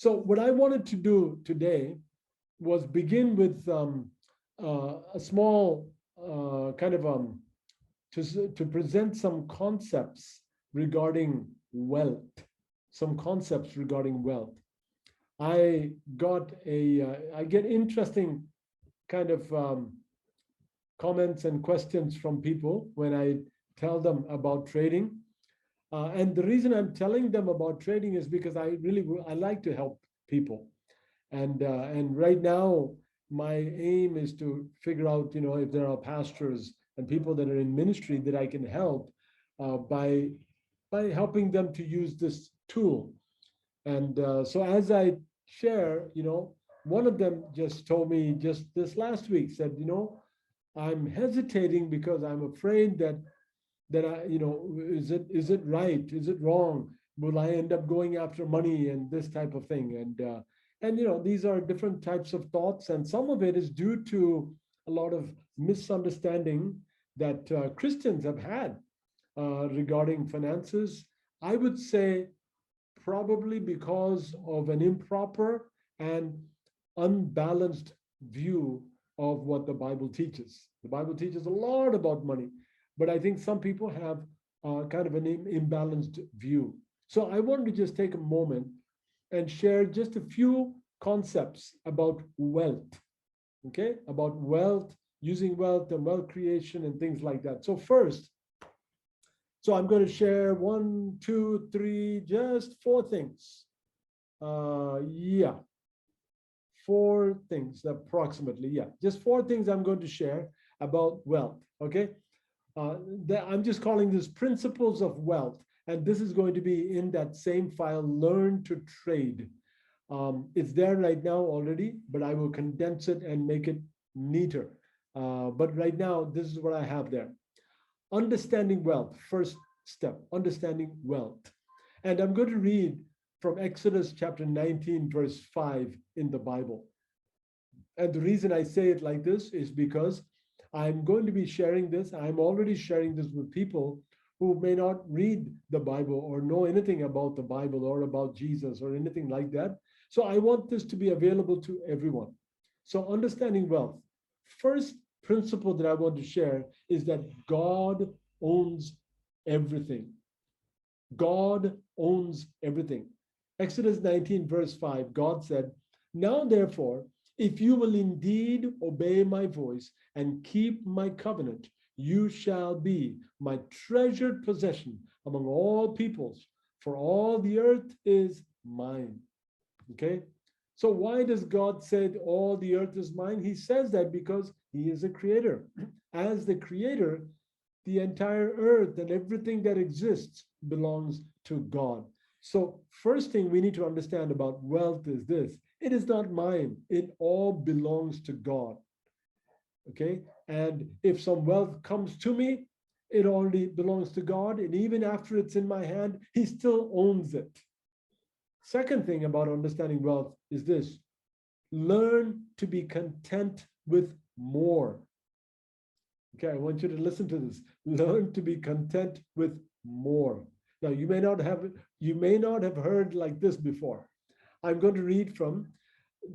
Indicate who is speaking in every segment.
Speaker 1: So what I wanted to do today was begin with a small kind of to present some concepts regarding wealth, some concepts regarding wealth. I get interesting kind of comments and questions from people when I tell them about trading. And the reason I'm telling them about trading is because I like to help people. And right now, my aim is to figure out, if there are pastors and people that are in ministry that I can help by helping them to use this tool. And so as I share, one of them just told me just this last week, said, I'm hesitating because I'm afraid that I, is it right? Is it wrong? Will I end up going after money and this type of thing? And these are different types of thoughts, and some of it is due to a lot of misunderstanding that Christians have had regarding finances. I would say probably because of an improper and unbalanced view of what the Bible teaches. The Bible teaches a lot about money, but I think some people have kind of an imbalanced view. So I wanted to just take a moment and share just a few concepts about wealth, okay? About wealth, using wealth and wealth creation and things like that. So first, I'm going to share 1, 2, 3, just 4 things. 4 things approximately. Just 4 things I'm going to share about wealth, okay? I'm just calling this principles of wealth. And this is going to be in that same file, Learn to Trade. It's there right now already, but I will condense it and make it neater. But right now, this is what I have there. Understanding wealth, first step, understanding wealth. And I'm going to read from Exodus chapter 19, verse 5 in the Bible. And the reason I say it like this is because I'm going to be sharing this. I'm already sharing this with people who may not read the Bible or know anything about the Bible or about Jesus or anything like that. So I want this to be available to everyone. So understanding wealth. First principle that I want to share is that God owns everything. God owns everything. Exodus 19, verse 5, God said, "Now therefore, if you will indeed obey my voice and keep my covenant, you shall be my treasured possession among all peoples, for all the earth is mine." Okay? So why does God say all the earth is mine? He says that because he is a creator. As the creator, the entire earth and everything that exists belongs to God. So first thing we need to understand about wealth is this: it is not mine. It all belongs to God. Okay? And if some wealth comes to me, it already belongs to God. And even after it's in my hand, he still owns it. Second thing about understanding wealth is this: learn to be content with more. Okay, I want you to listen to this. Learn to be content with more. Now, you may not have heard like this before. I'm going to read from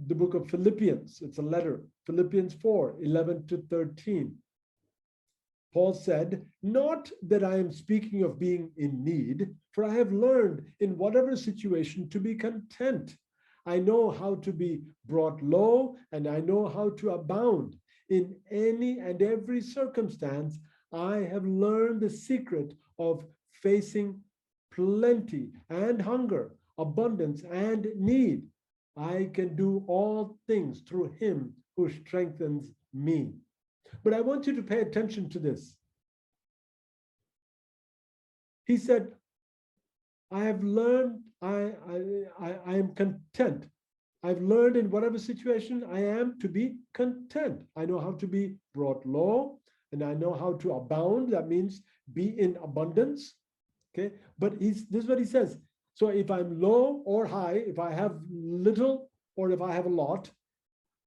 Speaker 1: the book of Philippians. It's a letter, Philippians 4, 11 to 13. Paul said, "Not that I am speaking of being in need, for I have learned in whatever situation to be content. I know how to be brought low, and I know how to abound. In any and every circumstance, I have learned the secret of facing plenty and hunger, abundance and need. I can do all things through him who strengthens me." But I want you to pay attention to this. He said, I have learned, I am content. I've learned in whatever situation I am to be content. I know how to be brought low, and I know how to abound. That means be in abundance. Okay, but this is what he says. So if I'm low or high, if I have little or if I have a lot,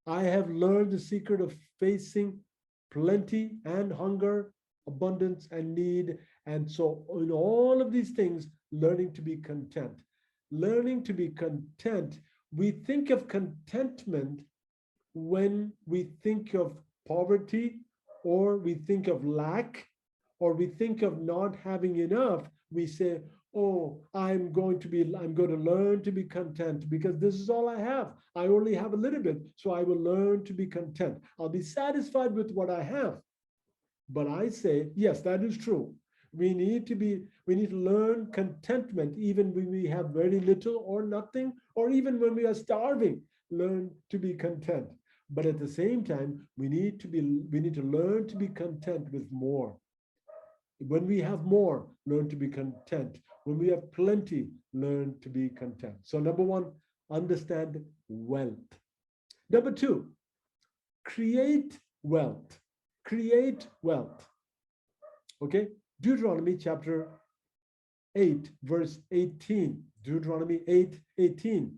Speaker 1: I have learned the secret of facing plenty and hunger, abundance and need. And so in all of these things, learning to be content. Learning to be content we think of contentment when we think of poverty, or we think of lack, or we think of not having enough. We say, oh, I'm going to learn to be content because this is all I have. I only have a little bit, so I will learn to be content. I'll be satisfied with what I have. But I say, yes, that is true. We need to learn contentment even when we have very little or nothing, or even when we are starving, learn to be content. But at the same time, we need to learn to be content with more. When we have more, learn to be content. When we have plenty, learn to be content. So number one, understand wealth. Number two, create wealth. Create wealth. Okay, Deuteronomy chapter 8, verse 18. Deuteronomy 8:18.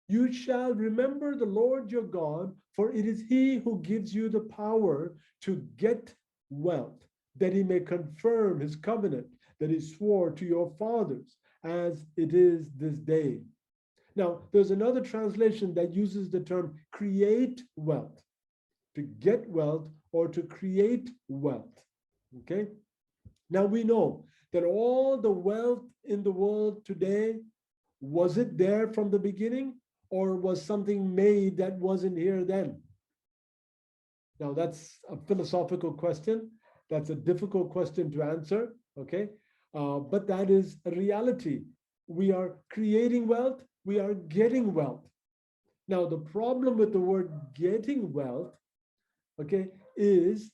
Speaker 1: You shall remember the Lord your God, for it is he who gives you the power to get wealth, that he may confirm his covenant that he swore to your fathers, as it is this day. Now, there's another translation that uses the term create wealth, to get wealth or to create wealth. Okay? Now we know that all the wealth in the world today, was it there from the beginning, or was something made that wasn't here then? Now that's a philosophical question. That's a difficult question to answer, okay? But that is a reality. We are creating wealth, we are getting wealth. Now the problem with the word getting wealth, okay, is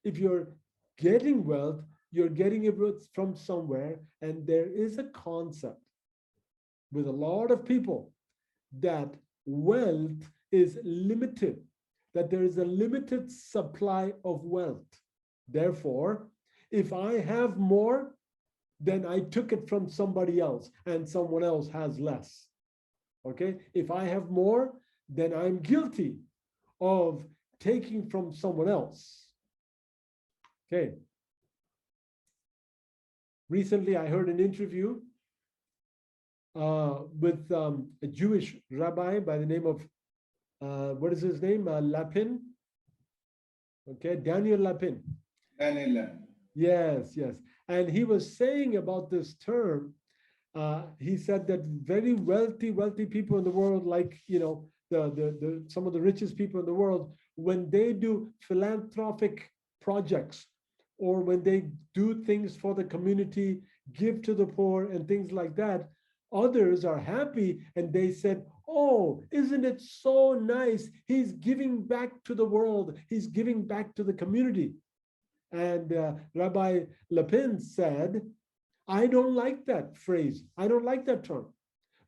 Speaker 1: if you're getting wealth, you're getting it from somewhere, and there is a concept with a lot of people that wealth is limited, that there is a limited supply of wealth. Therefore, if I have more, then I took it from somebody else and someone else has less. Okay? If I have more, then I'm guilty of taking from someone else. Okay. Recently, I heard an interview with a Jewish rabbi by the name of, what is his name? Lapin. Okay, Daniel Lapin.
Speaker 2: Daniel Lapin.
Speaker 1: Yes, yes. And he was saying about this term, he said that very wealthy people in the world, like, you know, some of the richest people in the world, when they do philanthropic projects, or when they do things for the community, give to the poor and things like that, others are happy and they said, oh, isn't it so nice? He's giving back to the world. He's giving back to the community. And Rabbi Lapin said, I don't like that phrase. I don't like that term,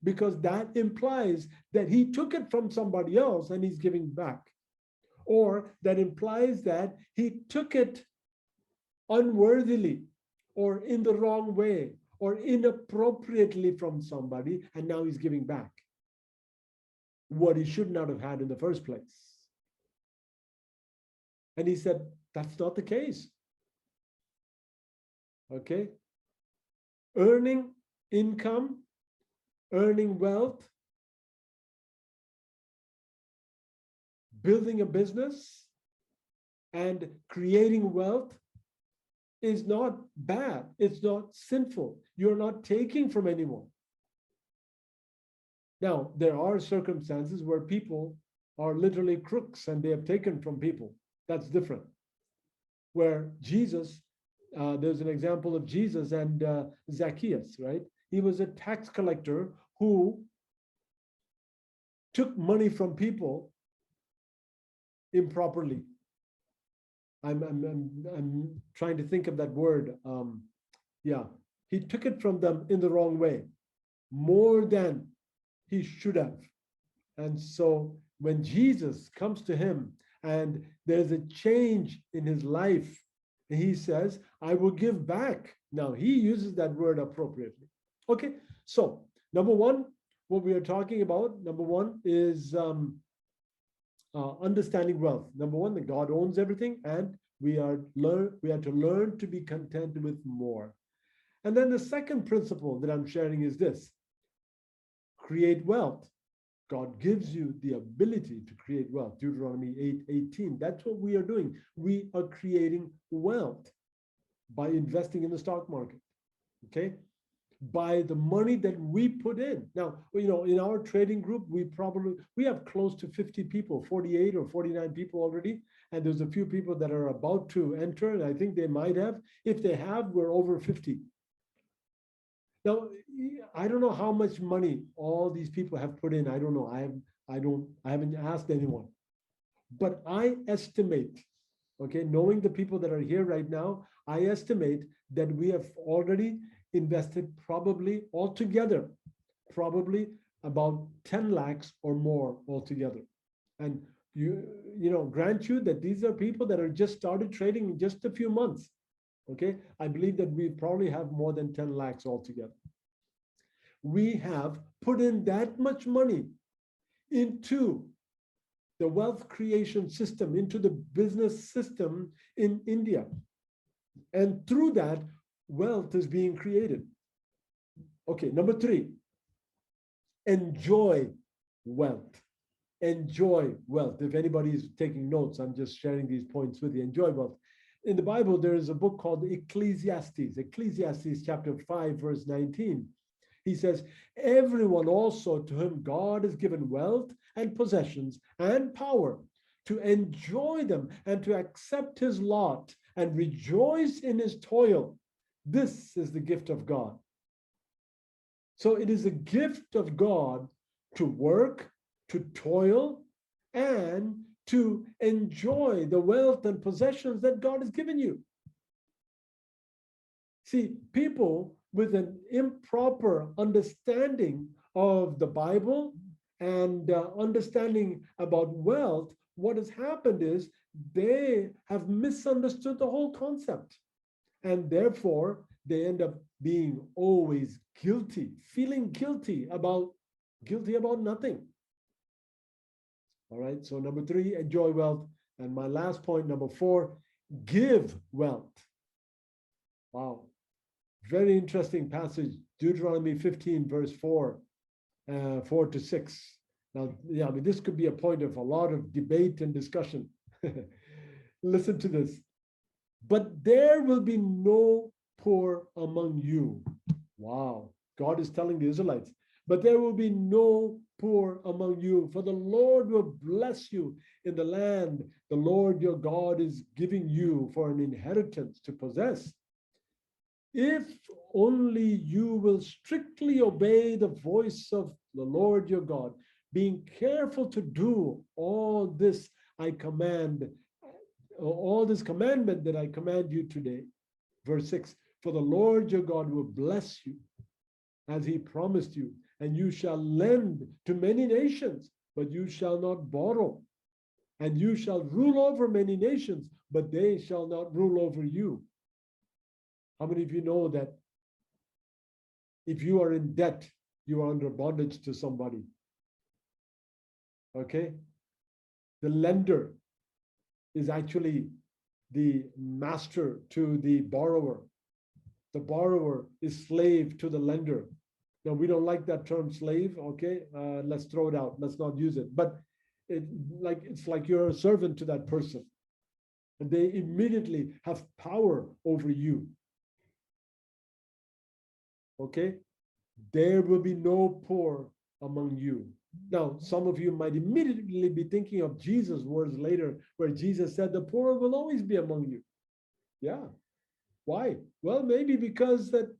Speaker 1: because that implies that he took it from somebody else and he's giving back. Or that implies that he took it unworthily or in the wrong way or inappropriately from somebody, and now he's giving back what he should not have had in the first place. And he said, that's not the case. Okay? Earning income, earning wealth, building a business, and creating wealth is not bad. It's not sinful. You're not taking from anyone. Now, there are circumstances where people are literally crooks and they have taken from people. That's different. Where Jesus, there's an example of Jesus and Zacchaeus, right? He was a tax collector who took money from people improperly. I'm trying to think of that word. Yeah, he took it from them in the wrong way, more than he should have. And so when Jesus comes to him and there's a change in his life, he says, I will give back. Now he uses that word appropriately. Okay, so number one, what we are talking about, number one is understanding wealth. Number one, that God owns everything, and we are to learn to be content with more. And then the second principle that I'm sharing is this: create wealth. God gives you the ability to create wealth. Deuteronomy 8:18. That's what we are doing. We are creating wealth by investing in the stock market. Okay? By the money that we put in. Now, in our trading group, we have close to 50 people, 48 or 49 people already. And there's a few people that are about to enter, and I think they might have. If they have, we're over 50. Now, I don't know how much money all these people have put in. I don't know. I haven't asked anyone. But I estimate, okay, knowing the people that are here right now, I estimate that we have already invested probably altogether, probably about 10 lakhs or more altogether. And grant you that these are people that are just started trading in just a few months. Okay, I believe that we probably have more than 10 lakhs altogether. We have put in that much money into the wealth creation system, into the business system in India. And through that, wealth is being created. Okay, number 3, enjoy wealth. Enjoy wealth. If anybody is taking notes, I'm just sharing these points with you. Enjoy wealth. In the Bible, there is a book called Ecclesiastes chapter 5, verse 19. He says, everyone also to whom God has given wealth and possessions and power to enjoy them and to accept his lot and rejoice in his toil. This is the gift of God. So it is a gift of God to work, to toil, and to enjoy the wealth and possessions that God has given you. See, people with an improper understanding of the Bible and understanding about wealth, what has happened is they have misunderstood the whole concept. And therefore, they end up being always guilty, feeling guilty about nothing. All right, so number 3, enjoy wealth. And my last point, number 4, give wealth. Wow, very interesting passage, Deuteronomy 15, verse 4 to 6. Now, yeah, I mean, this could be a point of a lot of debate and discussion. Listen to this. But there will be no poor among you. Wow, God is telling the Israelites, but there will be no poor among you, for the Lord will bless you in the land the Lord your God is giving you for an inheritance to possess. If only you will strictly obey the voice of the Lord your God, being careful to do all this commandment that I command you today. Verse 6, for the Lord your God will bless you as he promised you, and you shall lend to many nations, but you shall not borrow. And you shall rule over many nations, but they shall not rule over you. How many of you know that if you are in debt, you are under bondage to somebody? Okay? The lender is actually the master to the borrower. The borrower is slave to the lender. Now, we don't like that term slave, okay? Let's throw it out. Let's not use it. But it's like you're a servant to that person. And they immediately have power over you. Okay? There will be no poor among you. Now, some of you might immediately be thinking of Jesus' words later, where Jesus said, the poor will always be among you. Yeah. Why? Well, maybe because that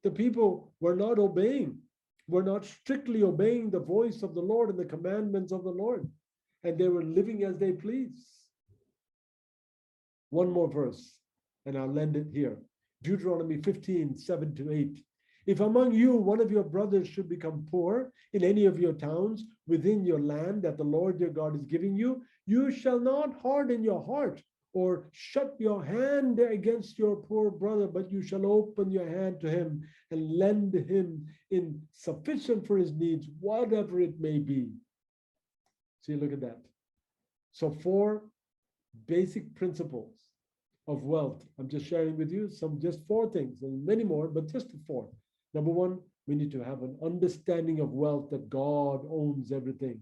Speaker 1: the people were not strictly obeying the voice of the Lord and the commandments of the Lord, and they were living as they please. One more verse, and I'll end it here. Deuteronomy 15, 7 to 8. If among you one of your brothers should become poor in any of your towns within your land that the Lord your God is giving you, you shall not harden your heart or shut your hand against your poor brother, but you shall open your hand to him and lend him in sufficient for his needs, whatever it may be. See, look at that. So 4 basic principles of wealth. I'm just sharing with you just 4 things, and many more, but just 4. Number 1, We need to have an understanding of wealth, that God owns everything.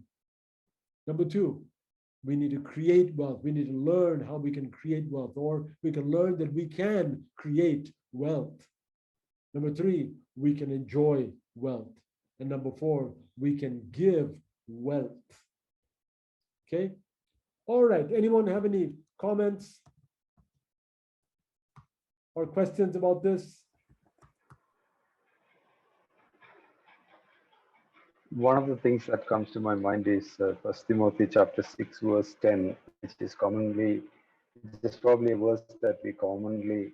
Speaker 1: Number two, we need to create wealth. We need to learn how we can create wealth, or we can learn that we can create wealth. Number three, we can enjoy wealth. And number four, we can give wealth. Okay. All right. Anyone have any comments or questions about this?
Speaker 2: One of the things that comes to my mind is 1 Timothy chapter 6, verse 10, which is commonly, which is probably a verse that we commonly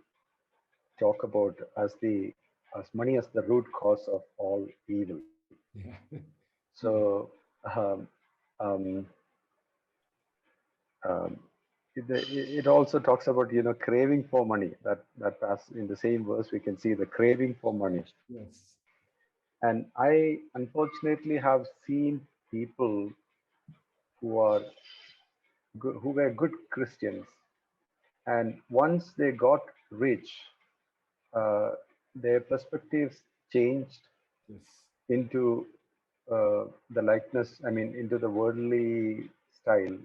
Speaker 2: talk about as money as the root cause of all evil.
Speaker 1: Yeah.
Speaker 2: So um, um, um, it also talks about craving for money. That as in the same verse we can see the craving for money.
Speaker 1: Yes.
Speaker 2: And I unfortunately have seen people who are who were good Christians, and once they got rich, uh, their perspectives changed
Speaker 1: Yes.
Speaker 2: into the likeness, I mean, into the worldly style,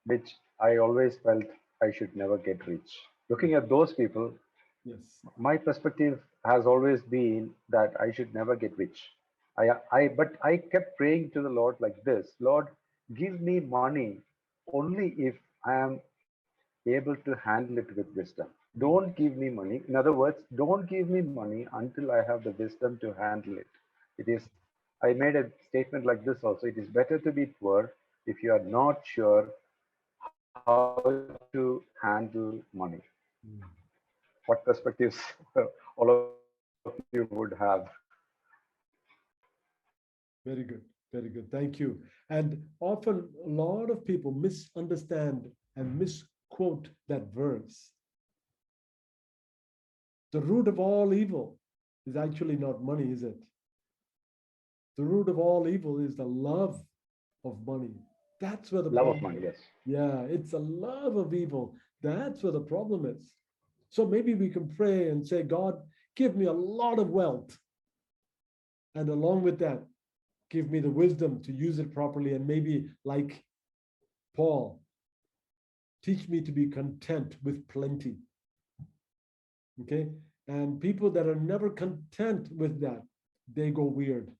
Speaker 2: which I always felt I should never get rich. Looking at those people,
Speaker 1: Yes.
Speaker 2: my perspective has always been that I should never get rich. But I kept praying to the Lord like this: Lord, give me money only if I am able to handle it with wisdom. Don't give me money. In other words, don't give me money until I have the wisdom to handle it. It is, I made a statement like this also: it is better to be poor if you are not sure how to handle money.
Speaker 1: Mm.
Speaker 2: What perspectives all of you would have?
Speaker 1: Very good. Very good. Thank you. And often a lot of people misunderstand and misquote that verse. The root of all evil is actually not money, is it? The root of all evil is the love of money. That's where the
Speaker 2: Love of
Speaker 1: problem
Speaker 2: money,
Speaker 1: is.
Speaker 2: yes.
Speaker 1: Yeah, it's a love of evil. That's where the problem is. So maybe we can pray and say, God, give me a lot of wealth. And along with that, give me the wisdom to use it properly. And maybe, like Paul, teach me to be content with plenty. Okay. And people that are never content with that, they go weird.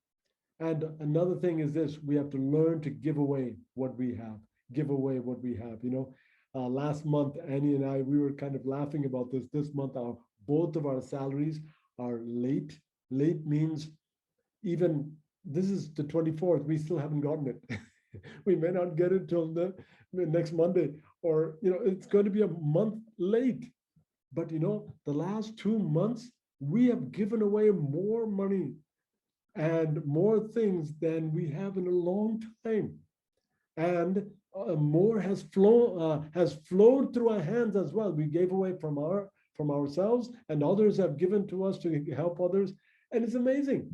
Speaker 1: And another thing is this: we have to learn to give away what we have, give away what we have. Last month, Annie and I, we were kind of laughing about this. This month, both of our salaries are late. Late means even this is the 24th, we still haven't gotten it. We may not get it till the next Monday, or it's going to be a month late. But the last 2 months, we have given away more money and more things than we have in a long time. And more has flowed through our hands as well. We gave away from ourselves, and others have given to us to help others, and it's amazing.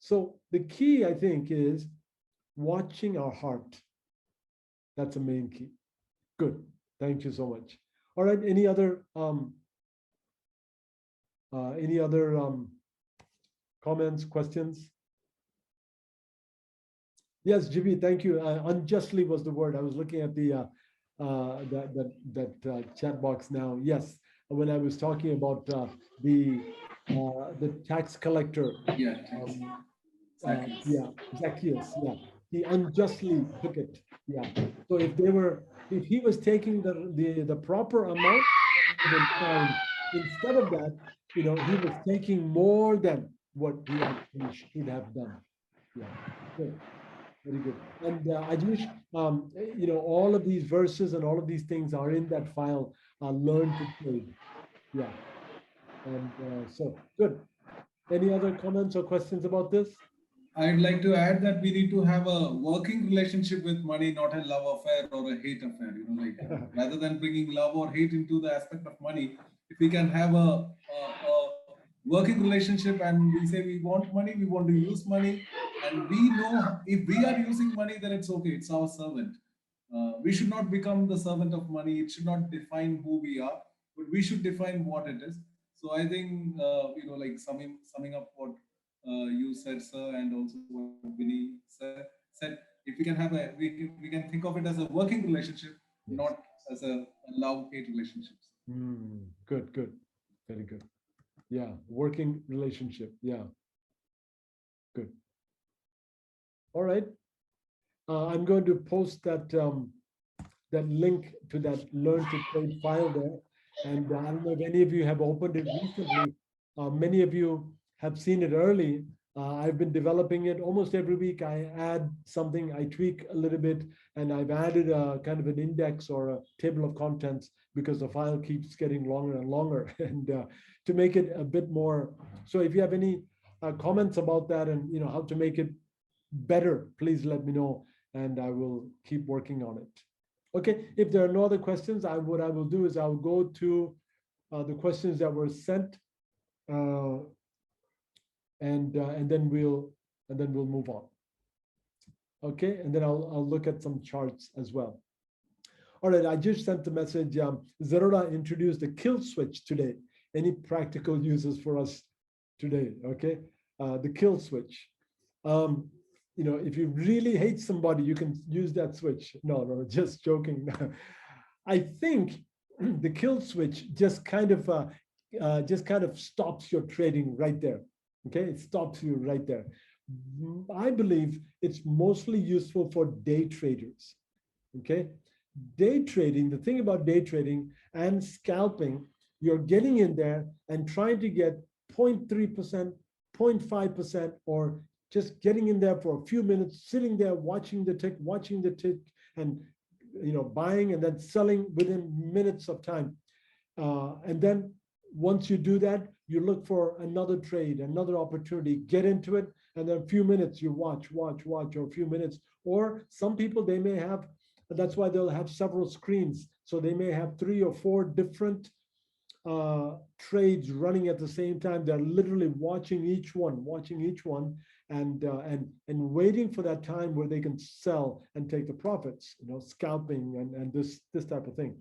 Speaker 1: So the key, I think, is watching our heart. That's the main key. Good. Thank you so much. All right. Any other comments, questions? Yes, GB, thank you. Unjustly was the word. I was looking at that chat box now. Yes, when I was talking about the tax collector,
Speaker 3: Yeah,
Speaker 1: um,
Speaker 3: Zacchaeus.
Speaker 1: yeah, Zacchaeus, yeah, he unjustly took it. Yeah. So if he was taking the proper amount, that would have been fine. Instead of that, he was taking more than what he actually should have done. Yeah. Good. Very good. And Ajnish, all of these verses and all of these things are in that file, Learn to Trade. Yeah. And so good. Any other comments or questions about this?
Speaker 3: I'd like to add that we need to have a working relationship with money, not a love affair or a hate affair. Rather than bringing love or hate into the aspect of money, if we can have a working relationship and we say we want money, we want to use money, and we know if we are using money, then it's okay, it's our servant. We should not become the servant of money. It should not define who we are, but we should define what it is. So I think, like summing up what you said, sir, and also what Vinny said. If we can have we can think of it as a working relationship,
Speaker 1: Yes.
Speaker 3: not as a love-hate relationship.
Speaker 1: Good, good. Very good. Yeah. Working relationship. Yeah. Good. All right. I'm going to post that link to that Learn to Trade file there. And I don't know if any of you have opened it recently. Many of you have seen it early. I've been developing it almost every week. I add something, I tweak a little bit, and I've added a kind of an index or a table of contents because the file keeps getting longer and longer. And to make it a bit more. So if you have any comments about that and how to make it better, please let me know, and I will keep working on it. Okay, if there are no other questions, what I will do is I'll go to the questions that were sent, and then we'll move on. Okay, and then I'll look at some charts as well. All right, I just sent the message. Zeroda introduced a kill switch today. Any practical uses for us today? Okay, the kill switch. If you really hate somebody, you can use that switch. No, just joking. I think the kill switch just kind of stops your trading right there. Okay, it stops you right there. I believe it's mostly useful for day traders. Okay, day trading, the thing about day trading and scalping, you're getting in there and trying to get 0.3%, 0.5%, or just getting in there for a few minutes, sitting there, watching the tick, and buying and then selling within minutes of time. And then once you do that, you look for another trade, another opportunity, get into it, and then a few minutes you watch, or a few minutes. Or some people, they may have, that's why they'll have several screens. So they may have 3 or 4 different trades running at the same time. They're literally watching each one, and waiting for that time where they can sell and take the profits, scalping and this type of thing.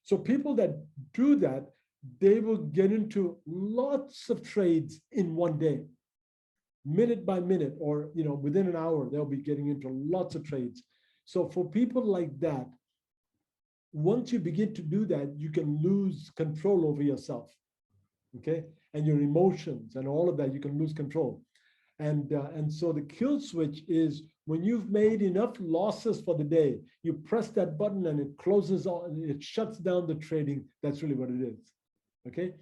Speaker 1: So people that do that, they will get into lots of trades in one day, minute by minute, or within an hour, they'll be getting into lots of trades. So for people like that, once you begin to do that, you can lose control over yourself, okay? And your emotions and all of that, you can lose control. And so the kill switch is when you've made enough losses for the day, you press that button and it closes on, it shuts down the trading. That's really what it is, okay?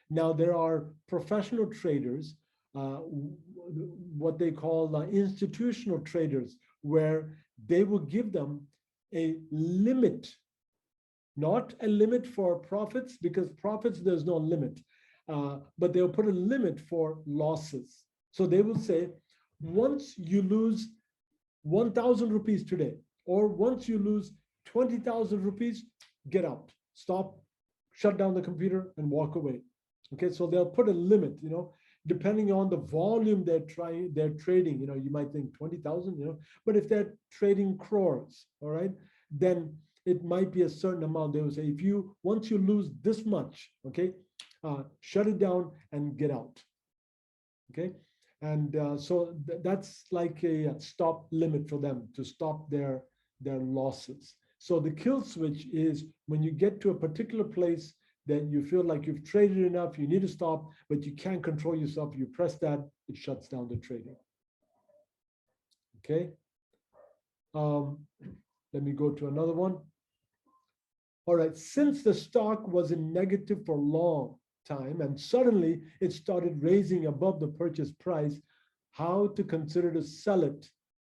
Speaker 1: Now there are professional traders, what they call institutional traders, where they will give them a limit. Not a limit for profits, because profits, there's no limit, but they'll put a limit for losses. So they will say, once you lose 1,000 rupees today, or once you lose 20,000 rupees, get out, stop, shut down the computer and walk away. Okay, so they'll put a limit, depending on the volume they're trading. You might think 20,000, but if they're trading crores, all right, then it might be a certain amount. They will say, once you lose this much, okay, shut it down and get out. Okay, and so that's like a stop limit for them to stop their losses. So the kill switch is when you get to a particular place that you feel like you've traded enough, you need to stop, but you can't control yourself. You press that, it shuts down the trading. Okay. Let me go to another one. All right, since the stock was in negative for a long time and suddenly it started raising above the purchase price, how to consider to sell it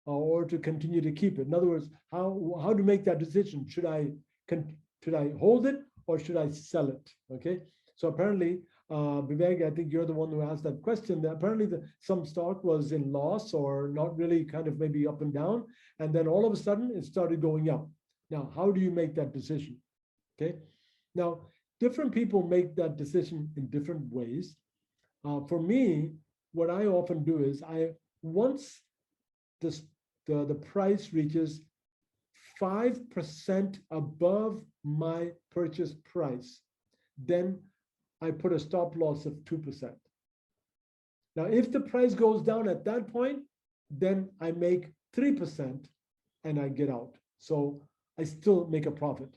Speaker 1: or to continue to keep it? In other words, how to make that decision? Should I hold it or should I sell it? Okay, so apparently, Vivek, I think you're the one who asked that question. Apparently, some stock was in loss or not really, kind of maybe up and down, and then all of a sudden it started going up. Now, how do you make that decision? Okay, now different people make that decision in different ways. For me, what I often do is once the price reaches 5% above my purchase price, then I put a stop loss of 2%. Now, if the price goes down at that point, then I make 3% and I get out. So I still make a profit.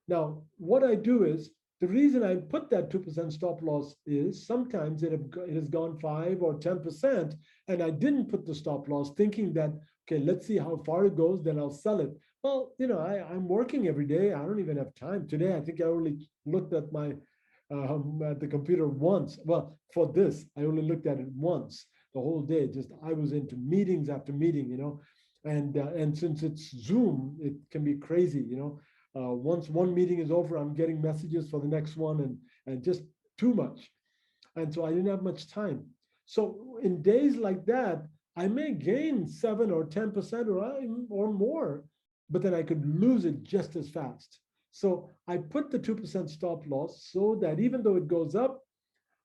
Speaker 1: Now, what I do is, the reason I put that 2% stop loss is sometimes it has gone 5 or 10%, and I didn't put the stop loss thinking that, okay, let's see how far it goes, then I'll sell it. Well, I'm working every day. I don't even have time. Today, I think I only looked at at the computer once. Well, for this, I only looked at it once the whole day. Just I was into meetings after meeting, and since it's Zoom, it can be crazy, once one meeting is over, I'm getting messages for the next one, and just too much. And so I didn't have much time. So in days like that, I may gain 7 or 10% or more, but then I could lose it just as fast. So I put the 2% stop loss so that even though it goes up,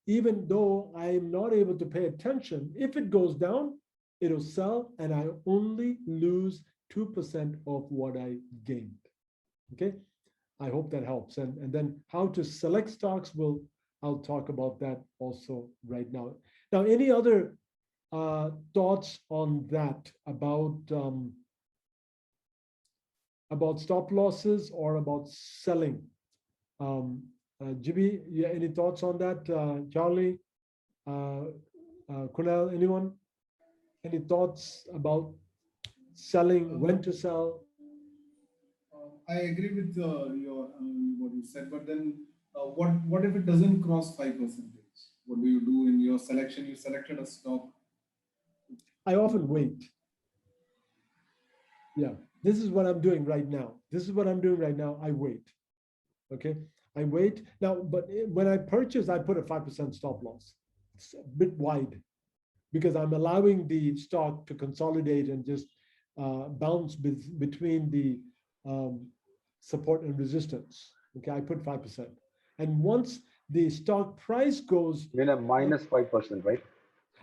Speaker 1: even though I'm not able to pay attention, if it goes down, it'll sell and I only lose 2% of what I gained. Okay, I hope that helps. And then how to select stocks, I'll talk about that also right now. Now, any other thoughts on that about stop losses or about selling? Jimmy, yeah, any thoughts on that? Charlie, Kunal, anyone? Any thoughts about selling, when to sell?
Speaker 3: I agree with your what you said, but then what if it doesn't cross 5%? What do you do in your selection? You selected a stock.
Speaker 1: I often wait. Yeah, this is what I'm doing right now. I wait. Okay, I wait now, but when I purchase, I put a 5% stop loss. It's a bit wide because I'm allowing the stock to consolidate and just bounce between the support and resistance. Okay, I put 5%. And once the stock price goes,
Speaker 2: Then a minus 5%, right?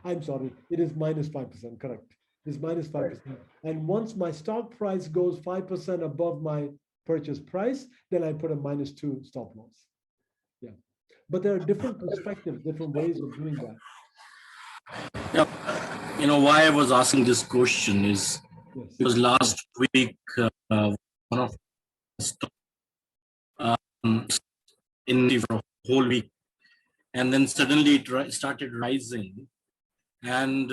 Speaker 1: I'm sorry, it is minus 5%, correct. It's minus 5%. Right. And once my stock price goes 5% above my purchase price, then I put a -2 stop loss. Yeah. But there are different perspectives, different ways of doing that.
Speaker 4: Yeah. Why I was asking this question is because last week, one of in for a whole week, and then suddenly it started rising, and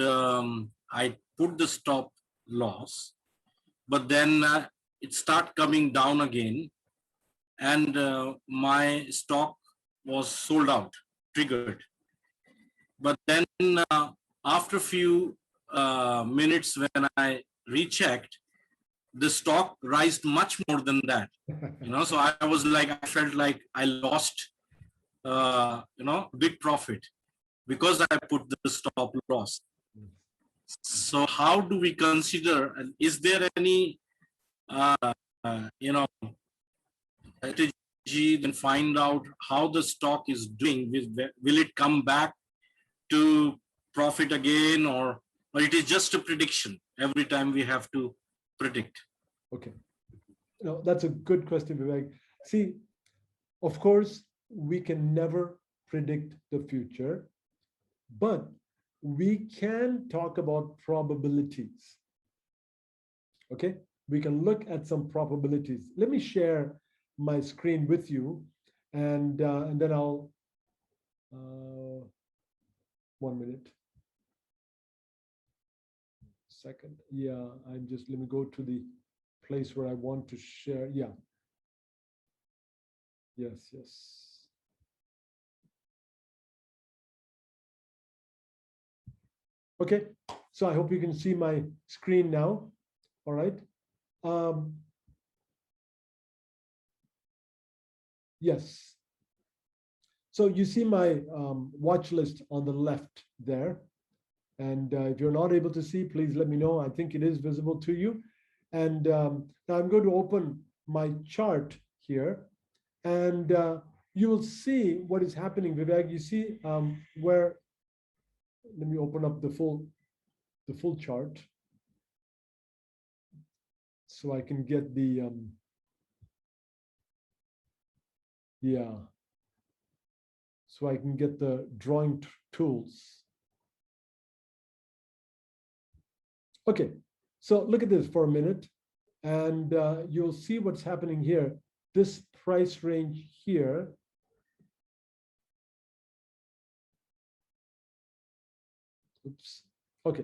Speaker 4: I put the stop loss, but then it started coming down again, and my stock was sold out, triggered. But then after a few minutes, when I rechecked, the stock rised much more than that. So I felt like I lost, big profit because I put the stop loss. So how do we consider, and is there any, strategy then find out how the stock is doing? Will it come back to profit again, or it is just a prediction? Every time we have to predict.
Speaker 1: Okay. No, that's a good question, Vivek. See, of course, we can never predict the future, but we can talk about probabilities. Okay, we can look at some probabilities. Let me share my screen with you, and then I'll 1 minute. Second, yeah, let me go to the place where I want to share. Yeah. Yes. Okay, so I hope you can see my screen now. All right. Yes. So you see my watch list on the left there. And if you're not able to see, please let me know. I think it is visible to you. And now I'm going to open my chart here. And you will see what is happening, Vivek. You see where, let me open up the full chart so I can get the, so I can get the drawing tools. Okay, so look at this for a minute, and you'll see what's happening here. This price range here. Oops. Okay.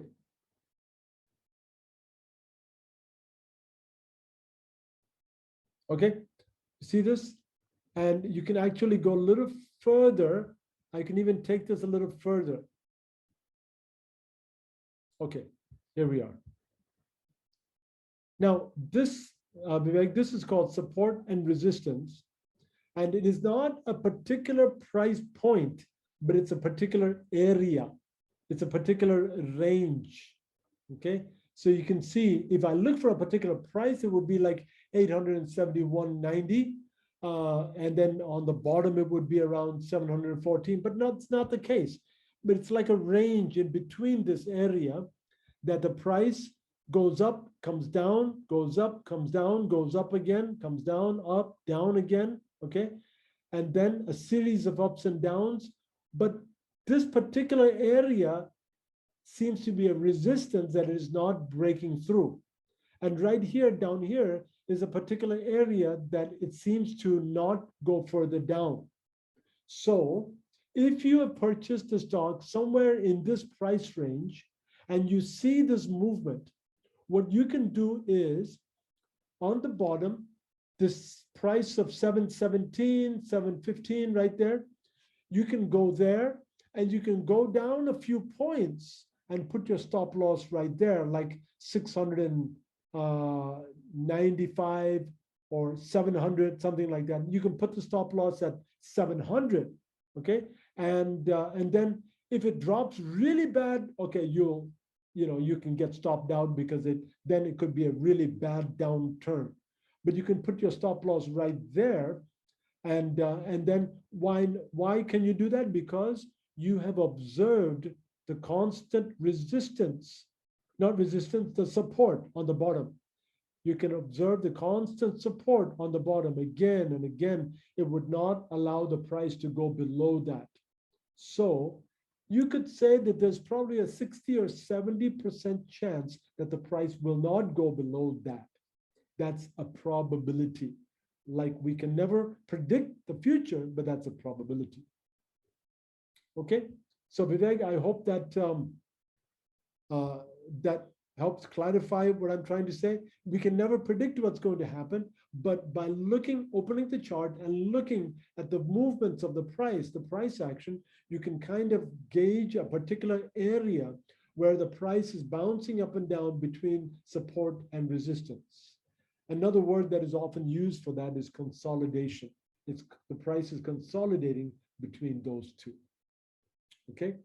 Speaker 1: Okay, see this? And you can actually go a little further. I can even take this a little further. Okay, here we are. Now, this, Vivek, this is called support and resistance. And it is not a particular price point, but it's a particular area. It's a particular range. Okay, so you can see if I look for a particular price, it would be like 871.90. And then on the bottom, it would be around 714, but that's not the case. But it's like a range in between this area that the price goes up, comes down, goes up, comes down, goes up again, comes down, up, down again, okay? And then a series of ups and downs. But this particular area seems to be a resistance that is not breaking through. And right here, down here, is a particular area that it seems to not go further down. So if you have purchased the stock somewhere in this price range and you see this movement, what you can do is on the bottom, this price of 717, 715 right there, you can go there and you can go down a few points and put your stop loss right there, like 695 or 700, something like that. You can put the stop loss at 700, okay? And then if it drops really bad, okay, you can get stopped out because then it could be a really bad downturn. But you can put your stop loss right there, and then why can you do that? Because you have observed the constant resistance, not resistance, the support on the bottom. You can observe the constant support on the bottom again and again. It would not allow the price to go below that. So you could say that there's probably a 60 or 70% chance that the price will not go below that. That's a probability. Like we can never predict the future, but that's a probability. Okay, so Vivek, I hope that that helps clarify what I'm trying to say. We can never predict what's going to happen, but by opening the chart and looking at the movements of the price action, you can kind of gauge a particular area where the price is bouncing up and down between support and resistance. Another word that is often used for that is consolidation. The price is consolidating between those two. Okay,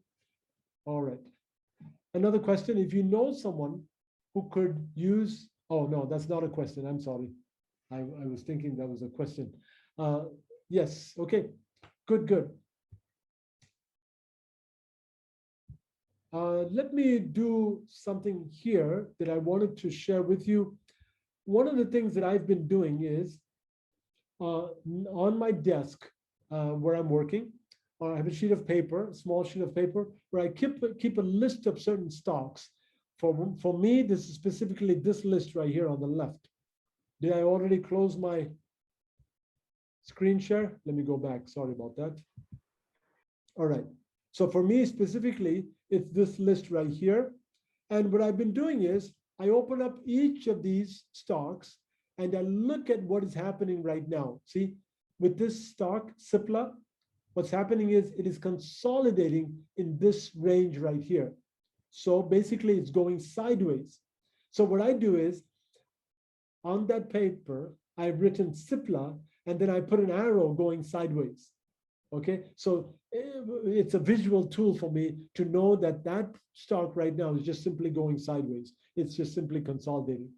Speaker 1: all right. Another question, if you know someone who could use, oh no, that's not a question, I'm sorry. I was thinking that was a question. Yes, okay, good. Let me do something here that I wanted to share with you. One of the things that I've been doing is on my desk where I'm working, I have a sheet of paper, a small sheet of paper, where I keep a list of certain stocks. For me, this is specifically this list right here on the left. Did I already close my screen share? Let me go back. Sorry about that. All right. So for me specifically, it's this list right here. And what I've been doing is I open up each of these stocks and I look at what is happening right now. See, with this stock, Cipla, what's happening is it is consolidating in this range right here. So basically it's going sideways. So what I do is on that paper, I've written Cipla and then I put an arrow going sideways. Okay, so it's a visual tool for me to know that that stock right now is just simply going sideways. It's just simply consolidating.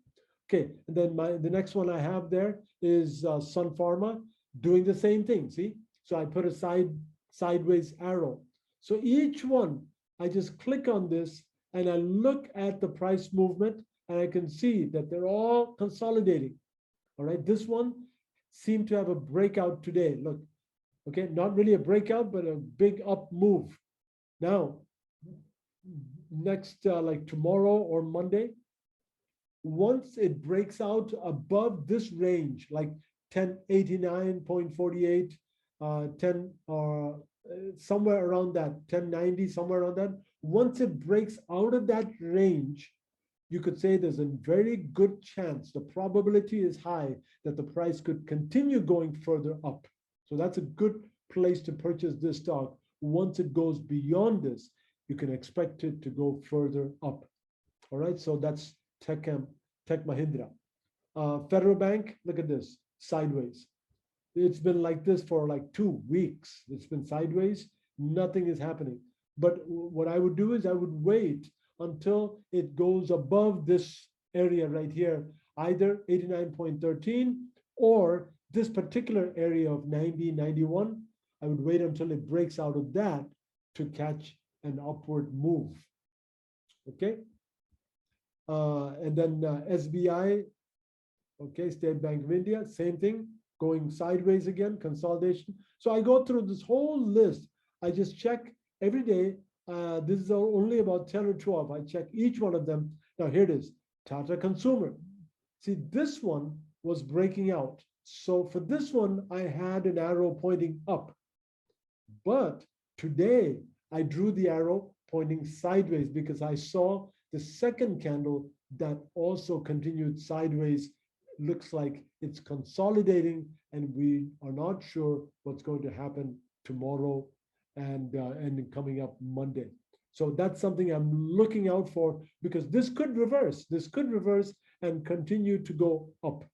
Speaker 1: Okay, and then the next one I have there is Sun Pharma doing the same thing. See, so I put a sideways arrow. So each one, I just click on this and I look at the price movement and I can see that they're all consolidating. All right, this one seemed to have a breakout today. Look. Okay, not really a breakout, but a big up move. Now, next, like tomorrow or Monday, once it breaks out above this range, like 1089.48, 10 or somewhere around that, 1090, somewhere around that, once it breaks out of that range, you could say there's a very good chance, the probability is high that the price could continue going further up. So that's a good place to purchase this stock. Once it goes beyond this, you can expect it to go further up. All right, so that's Tech Mahindra. Federal Bank, look at this, sideways. It's been like this for like 2 weeks. It's been sideways, nothing is happening. But what I would do is I would wait until it goes above this area right here, either 89.13 or this particular area of 90, 91. I would wait until it breaks out of that to catch an upward move. Okay. And then SBI, okay, State Bank of India, same thing, going sideways again, consolidation. So I go through this whole list. I just check every day. This is only about 10 or 12. I check each one of them. Now here it is, Tata Consumer. See, this one was breaking out. So for this one, I had an arrow pointing up. But today, I drew the arrow pointing sideways because I saw the second candle that also continued sideways. Looks like it's consolidating, and we are not sure what's going to happen tomorrow and coming up Monday. So that's something I'm looking out for, because this could reverse. This could reverse and continue to go up.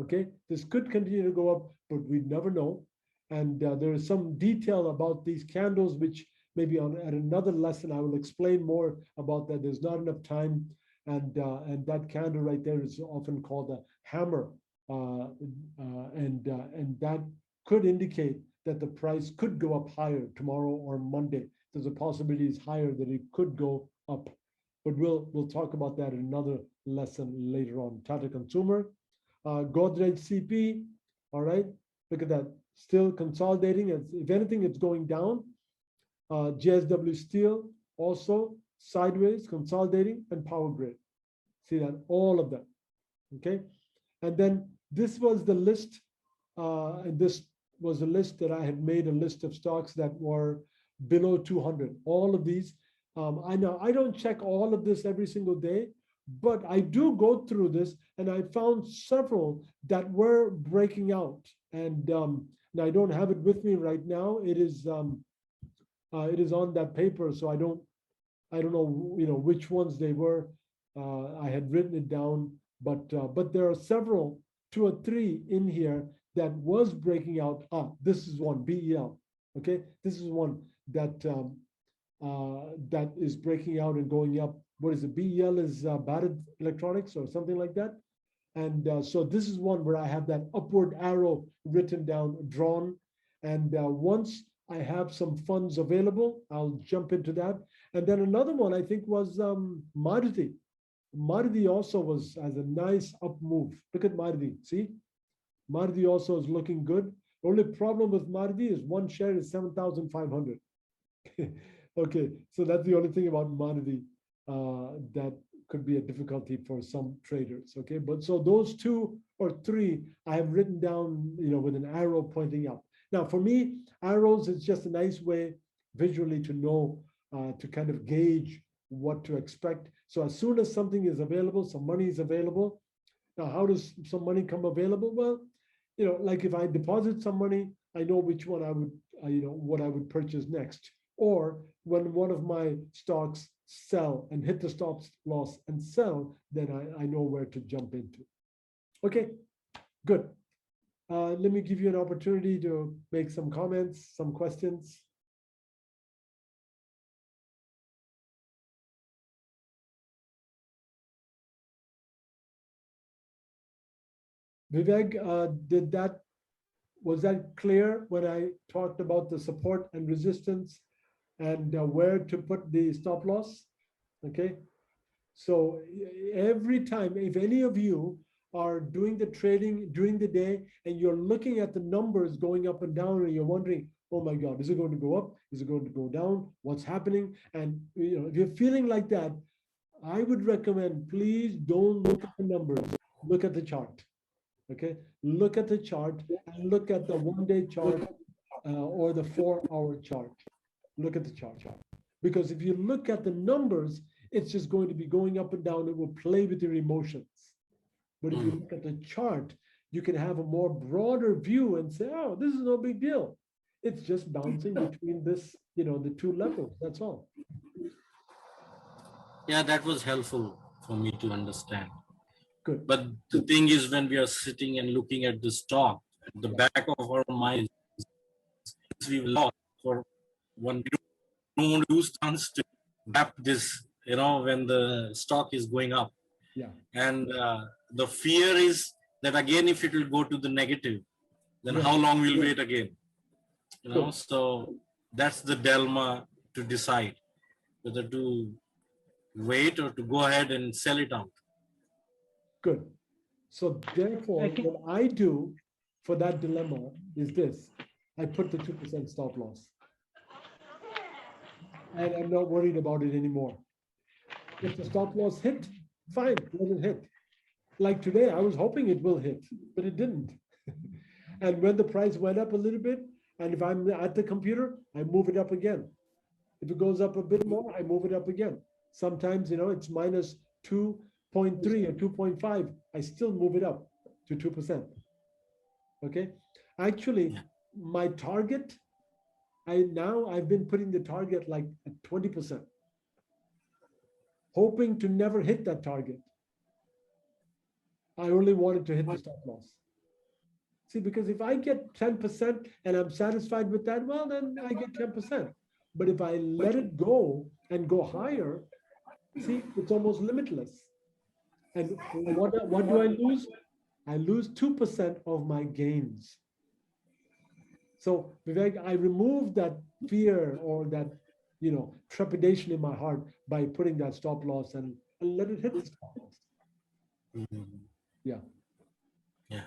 Speaker 1: Okay, this could continue to go up, but we never know. And there is some detail about these candles, which maybe at another lesson I will explain more about that. There's not enough time. And that candle right there is often called a hammer, and that could indicate that the price could go up higher tomorrow or Monday. There's a possibility it's higher that it could go up, but we'll talk about that in another lesson later on. Tata Consumer, Godrej CP, all right, look at that, still consolidating. If anything, it's going down. JSW Steel also sideways, consolidating, and Power Grid. See that, all of them, okay? And then this was the list, and this was a list that I had made, a list of stocks that were below 200. All of these, I know I don't check all of this every single day, but I do go through this, and I found several that were breaking out. And now I don't have it with me right now. It is on that paper, so I don't know, which ones they were. I had written it down, but there are several, 2 or 3 in here that was breaking out. This is one, BEL. Okay, this is one that that is breaking out and going up. What is it? BEL is battered electronics or something like that. And so this is one where I have that upward arrow written down, drawn. And once I have some funds available, I'll jump into that. And then another one I think was Maruti. Maruti also has a nice up move. Look at Maruti, see? Maruti also is looking good. The only problem with Maruti is one share is 7,500. Okay, so that's the only thing about Maruti that could be a difficulty for some traders. Okay, but so those 2 or 3 I have written down, with an arrow pointing up. Now, for me, arrows is just a nice way visually to know, to kind of gauge what to expect. So as soon as something is available, some money is available. Now, how does some money come available? Well, like if I deposit some money, I know which one I would, what I would purchase next. Or when one of my stocks sell and hit the stop loss and sell, then I know where to jump into. Okay, good. Let me give you an opportunity to make some comments, some questions. Vivek, was that clear when I talked about the support and resistance and where to put the stop loss? Okay, so every time, if any of you are doing the trading during the day and you're looking at the numbers going up and down and you're wondering, oh my God, is it going to go up? Is it going to go down? What's happening? And if you're feeling like that, I would recommend, please don't look at the numbers, look at the chart. Okay, look at the chart and look at the 1-day chart or the 4-hour chart. Look at the chart. Because if you look at the numbers, it's just going to be going up and down. It will play with your emotions. But if you look at the chart, you can have a more broader view and say, oh, this is no big deal. It's just bouncing between this, the two levels. That's all.
Speaker 4: Yeah, that was helpful for me to understand.
Speaker 1: Good.
Speaker 4: But the thing is, when we are sitting and looking at the stock, at the back of our minds, we've lost for one. We don't lose chance to grab this, when the stock is going up.
Speaker 1: Yeah.
Speaker 4: And the fear is that again, if it will go to the negative, then
Speaker 1: Right.
Speaker 4: how long we'll wait again?
Speaker 1: Good.
Speaker 4: So that's the dilemma to decide whether to wait or to go ahead and sell it out.
Speaker 1: Good. So therefore, what I do for that dilemma is this. I put the 2% stop loss. And I'm not worried about it anymore. If the stop loss hit, fine, let it hit. Like today, I was hoping it will hit, but it didn't. And when the price went up a little bit, and if I'm at the computer, I move it up again. If it goes up a bit more, I move it up again. Sometimes, it's minus 2.3 or 2.5. I still move it up to 2%. Okay. Actually, my target, I've been putting the target like at 20%, hoping to never hit that target. I only wanted to hit the stop loss. See, because if I get 10% and I'm satisfied with that, well, then I get 10%. But if I let it go and go higher, see, it's almost limitless. And what do I lose? I lose 2% of my gains. So Vivek, I removed that fear or that, trepidation in my heart by putting that stop loss and let it hit the stop loss. Yeah.
Speaker 4: Yeah.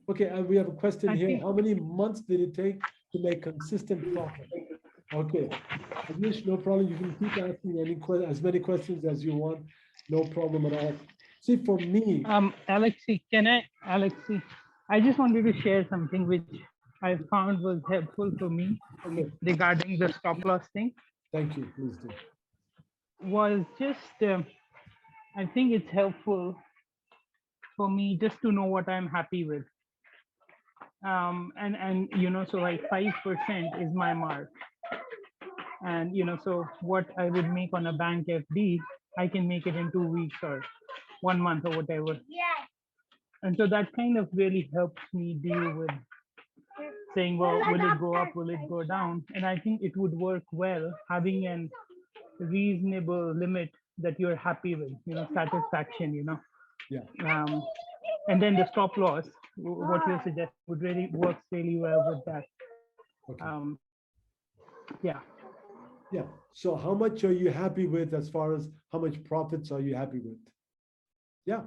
Speaker 1: Okay, and we have a question here. How many months did it take to make consistent profit? Okay, Agnish, no problem. You can keep asking as many questions as you want. No problem at all. See, for me,
Speaker 5: Alexi, I just wanted to share something which I found was helpful for me regarding the stop loss thing.
Speaker 1: Thank you. Please do.
Speaker 5: Was just, I think it's helpful for me just to know what I'm happy with. So like 5% is my mark. And, so what I would make on a bank FD, I can make it in 2 weeks or 1 month or whatever. And so that kind of really helps me deal with saying, well, will it go up? Will it go down? And I think it would work well having a reasonable limit that you're happy with, satisfaction,
Speaker 1: Yeah.
Speaker 5: And then the stop loss, what you suggest would really works really well with that.
Speaker 1: Okay.
Speaker 5: Yeah.
Speaker 1: Yeah. So how much are you happy with as far as how much profits are you happy with? Yeah.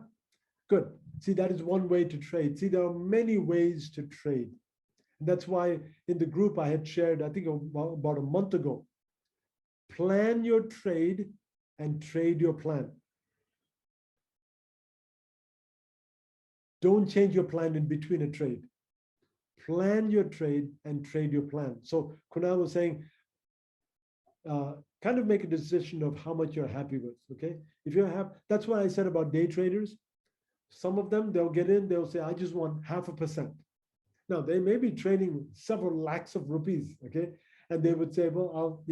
Speaker 1: Good. See, that is one way to trade. See, there are many ways to trade. And that's why in the group I had shared, I think about a month ago, plan your trade and trade your plan. Don't change your plan in between a trade. Plan your trade and trade your plan. So Kunal was saying, kind of make a decision of how much you're happy with, okay? If you have, that's what I said about day traders. Some of them, they'll get in, they'll say, I just want 0.5%. Now, they may be trading several lakhs of rupees, okay? And they would say, well, I'll,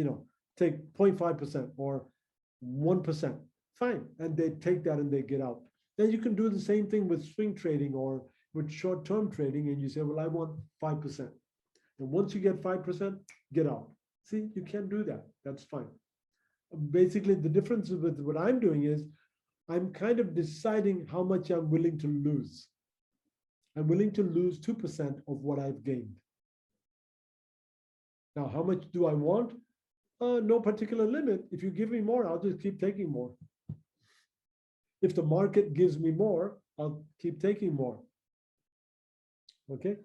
Speaker 1: take 0.5% or 1%. Fine. And they take that and they get out. Then you can do the same thing with swing trading or with short-term trading. And you say, well, I want 5%. And once you get 5%, get out. See, you can't do that. That's fine. Basically, the difference with what I'm doing is I'm kind of deciding how much I'm willing to lose. I'm willing to lose 2% of what I've gained. Now, how much do I want? No particular limit. If you give me more, I'll just keep taking more. If the market gives me more, I'll keep taking more. Okay,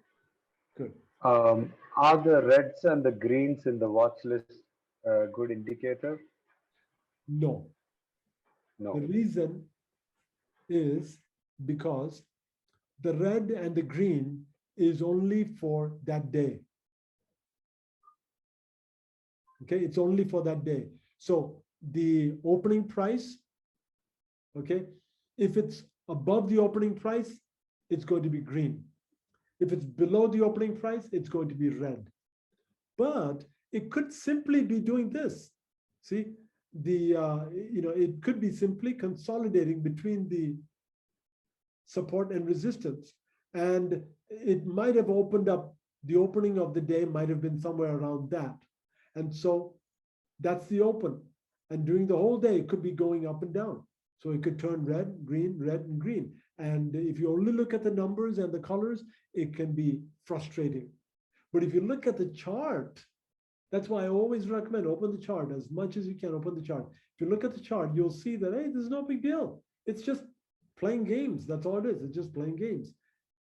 Speaker 1: good.
Speaker 2: Are the reds and the greens in the watch list a good indicator?
Speaker 1: No.
Speaker 2: No.
Speaker 1: The reason is because the red and the green is only for that day. Okay, it's only for that day. So the opening price, okay, if it's above the opening price, it's going to be green. If it's below the opening price, it's going to be red. But it could simply be doing this. See, it could be simply consolidating between the support and resistance. And it might have opened up, the opening of the day might have been somewhere around that. And so that's the open. And during the whole day, it could be going up and down. So it could turn red, and green. And if you only look at the numbers and the colors, it can be frustrating. But if you look at the chart, that's why I always recommend open the chart as much as you can, open the chart. If you look at the chart, you'll see that, hey, there's no big deal. It's just playing games. That's all it is. It's just playing games.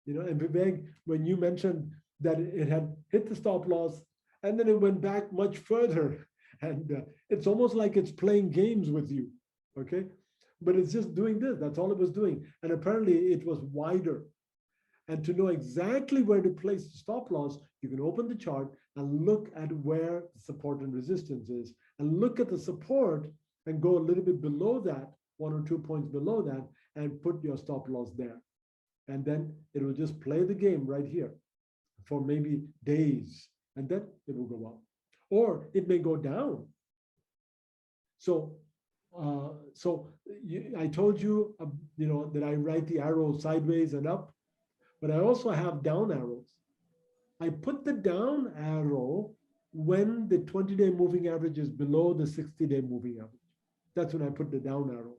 Speaker 1: And Vivek, when you mentioned that it had hit the stop loss and then it went back much further, and it's almost like it's playing games with you, okay? But it's just doing this. That's all it was doing. And apparently it was wider. And to know exactly where to place the stop loss, you can open the chart and look at where support and resistance is, and look at the support and go a little bit below that, 1 or 2 points below that, and put your stop loss there. And then it will just play the game right here for maybe days, and then it will go up. Or it may go down. So I told you, that I write the arrow sideways and up, but I also have down arrows. I put the down arrow when the 20-day moving average is below the 60-day moving average. That's when I put the down arrow.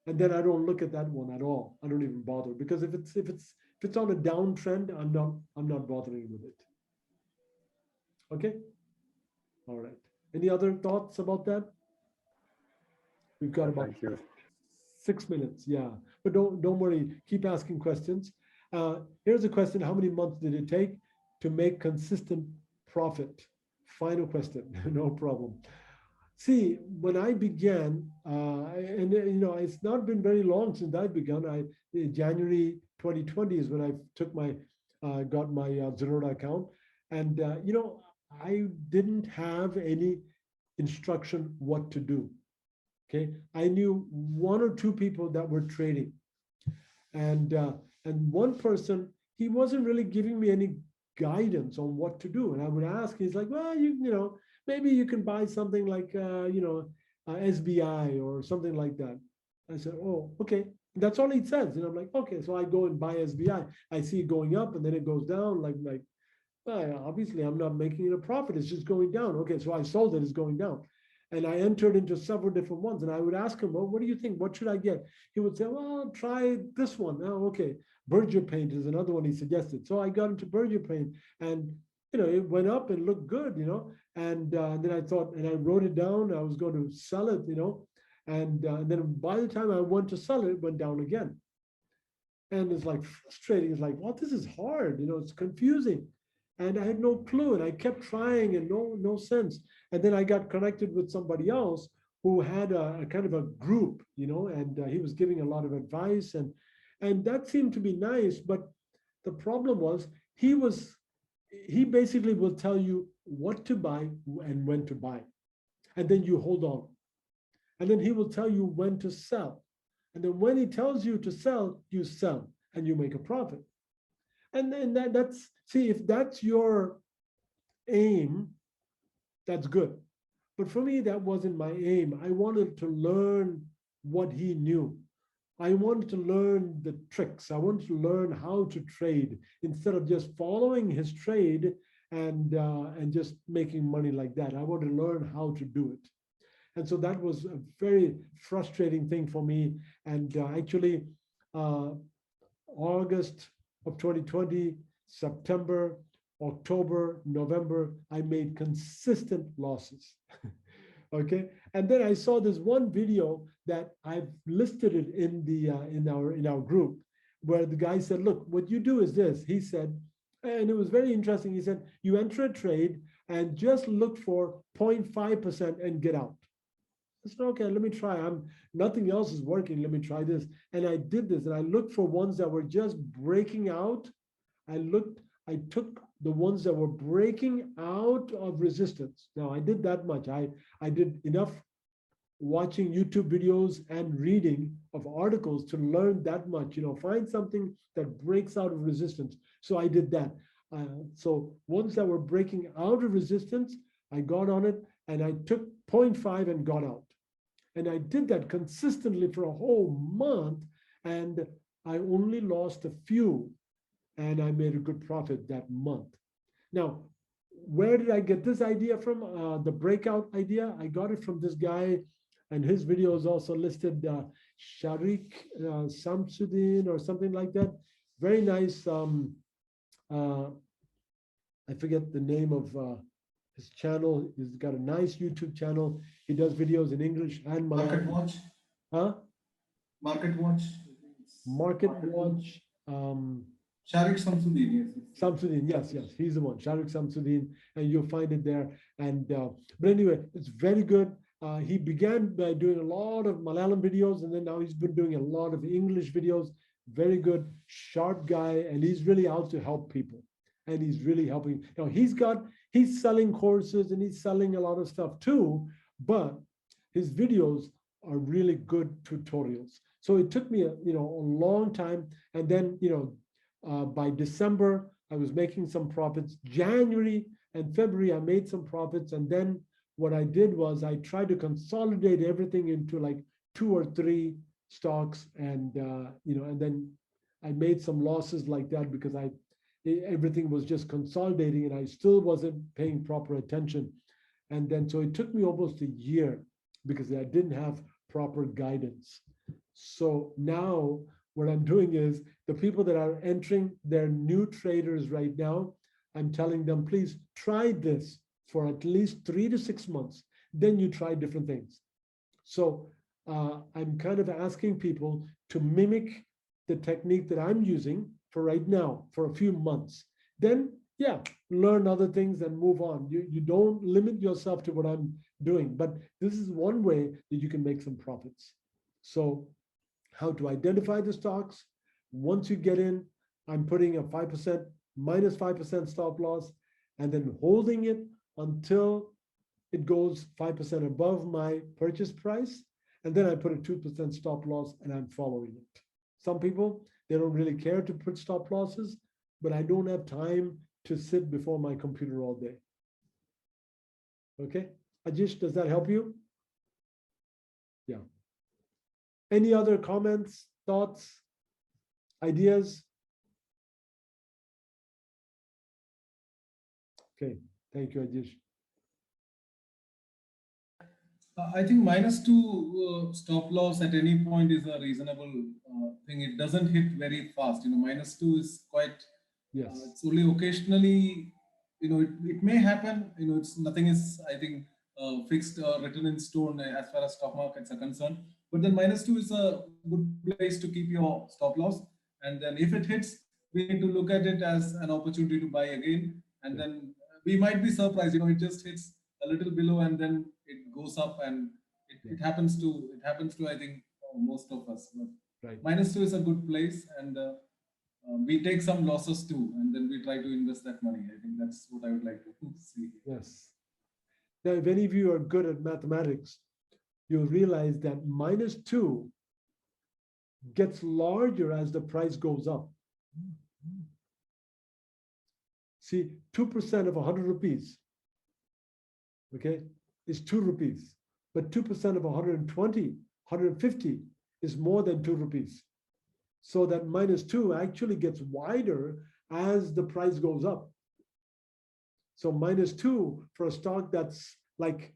Speaker 1: And then I don't look at that one at all. I don't even bother, because if it's on a downtrend, I'm not bothering with it. Okay. All right. Any other thoughts about that? We've got about 6 minutes. Yeah, but don't worry. Keep asking questions. Here's a question: how many months did it take to make consistent profit? Final question. No problem. See, when I began, it's not been very long since I began. January 2020 is when I took got my Zerodha account, and I didn't have any instruction what to do. Okay, I knew 1 or 2 people that were trading, and one person, he wasn't really giving me any guidance on what to do. And I would ask, he's like, well, maybe you can buy something like SBI or something like that. I said, oh, okay. That's all he says. And I'm like, okay. So I go and buy SBI. I see it going up and then it goes down. Obviously I'm not making it a profit. It's just going down. Okay, so I sold it. It's going down. And I entered into several different ones. And I would ask him, well, what do you think? What should I get? He would say, well, try this one. Oh, okay. Berger paint is another one he suggested. So I got into Berger paint, and it went up and looked good, and then I thought, and I wrote it down, I was going to sell it, and then by the time I went to sell it, it went down again. And it's like frustrating. It's like, well, this is hard, it's confusing. And I had no clue, and I kept trying, and no sense. And then I got connected with somebody else who had a kind of a group, and he was giving a lot of advice, and that seemed to be nice. But the problem was, he basically will tell you what to buy and when to buy, and then you hold on. And then he will tell you when to sell. And then when he tells you to sell, you sell and you make a profit. And then see, if that's your aim, that's good. But for me, that wasn't my aim. I wanted to learn what he knew. I wanted to learn the tricks. I wanted to learn how to trade instead of just following his trade and just making money like that. I wanted to learn how to do it. And so that was a very frustrating thing for me. And actually, August of 2020, September, October, November, I made consistent losses. Okay, and then I saw this one video that I've listed it in our group, where the guy said, look, what you do is this. He said, and it was very interesting. He said, you enter a trade and just look for 0.5% and get out. I said, okay, let me try. Nothing else is working. Let me try this. And I did this, and I looked for ones that were just breaking out. I took the ones that were breaking out of resistance. Now I did that much. I did enough watching YouTube videos and reading of articles to learn that much, find something that breaks out of resistance. So I did that. So ones that were breaking out of resistance, I got on it and I took 0.5 and got out. And I did that consistently for a whole month, and I only lost a few, and I made a good profit that month. Now, where did I get this idea from? The breakout idea, I got it from this guy, and his video is also listed, Sharik Samsudin or something like that. Very nice. I forget the name of his channel. He's got a nice YouTube channel. He does videos in English and
Speaker 3: Market
Speaker 1: Malayalam.
Speaker 3: Watch.
Speaker 1: Huh?
Speaker 3: Market Watch.
Speaker 1: Market Watch.
Speaker 3: Sharik Samsudin, yes.
Speaker 1: Samsudin, yes, he's the one. Sharik Samsudin, and you'll find it there. And but anyway, it's very good. He began by doing a lot of Malayalam videos, and then now he's been doing a lot of English videos. Very good, sharp guy, and he's really out to help people. And he's really helping. He's selling courses and he's selling a lot of stuff too, but his videos are really good tutorials. So it took me a long time, and then by December I was making some profits. January and February I made some profits, and then what I did was I tried to consolidate everything into like 2 or 3 stocks, and and then I made some losses like that because everything was just consolidating and I still wasn't paying proper attention. And then so it took me almost a year because I didn't have proper guidance. So now what I'm doing is the people that are entering, they're new traders right now. I'm telling them, please try this for at least 3 to 6 months. Then you try different things. So I'm kind of asking people to mimic the technique that I'm using for right now for a few months. Then, learn other things and move on. You don't limit yourself to what I'm doing, but this is one way that you can make some profits. So how to identify the stocks. Once you get in, I'm putting a 5%, minus 5% stop loss, and then holding it until it goes 5% above my purchase price. And then I put a 2% stop loss and I'm following it. Some people, they don't really care to put stop losses, but I don't have time to sit before my computer all day. Okay, Ajish, does that help you? Yeah. Any other comments, thoughts, ideas? Okay, thank you, Ajish.
Speaker 3: I think -2 stop loss at any point is a reasonable thing. It doesn't hit very fast. -2 is quite.
Speaker 1: Yes.
Speaker 3: It's only occasionally. It may happen. It's nothing is, I think, fixed or written in stone as far as stock markets are concerned. But then -2 is a good place to keep your stop loss. And then if it hits, we need to look at it as an opportunity to buy again. And then we might be surprised. It just hits a little below and then it goes up, and it happens to I think most of us. But
Speaker 1: right.
Speaker 3: -2 is a good place, and we take some losses too, and then we try to invest that money. I think that's what I would like to see.
Speaker 1: Yes. Now, if any of you are good at mathematics, you'll realize that -2 gets larger as the price goes up. See, 2% of 100 rupees, okay, is 2 rupees. But 2% of 120, 150 is more than 2 rupees. So that -2 actually gets wider as the price goes up. So -2 for a stock that's like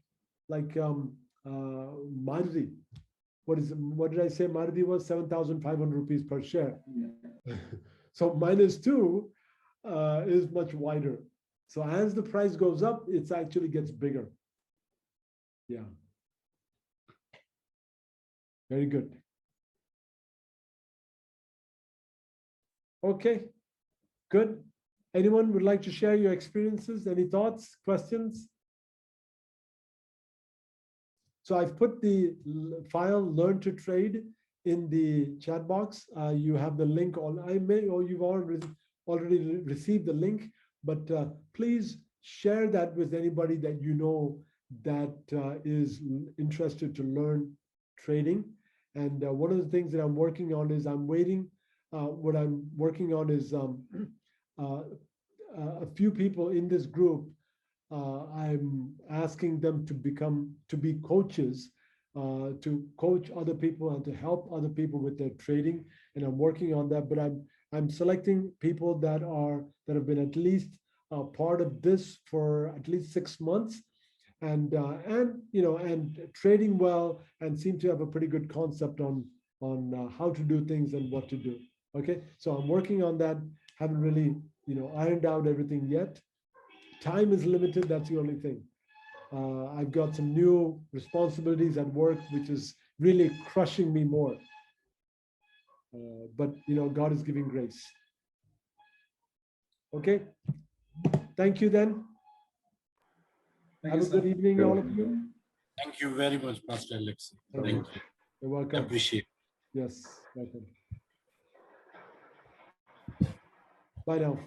Speaker 1: Maruti. What did I say? Maruti was 7,500 rupees per share.
Speaker 3: Yeah.
Speaker 1: So -2 is much wider. So as the price goes up, it actually gets bigger. Yeah. Very good. Okay, good. Anyone would like to share your experiences? Any thoughts, questions? So I've put the file Learn to Trade in the chat box. You have the link on, or you've already received the link, but please share that with anybody that you know that is interested to learn trading. And one of the things that I'm working on is what I'm working on is a few people in this group. I'm asking them to be coaches, to coach other people and to help other people with their trading. And I'm working on that, but I'm selecting people that have been at least part of this for at least 6 months, and trading well, and seem to have a pretty good concept on how to do things and what to do. Okay, so I'm working on that. Haven't really ironed out everything yet. Time is limited. That's the only thing. I've got some new responsibilities at work, which is really crushing me more. But God is giving grace. Okay. Thank you then. Have a good evening, all of you.
Speaker 4: Thank you very much, Pastor Alexei. Thank you.
Speaker 1: You're welcome.
Speaker 4: I appreciate it.
Speaker 1: Yes, welcome. Bye now.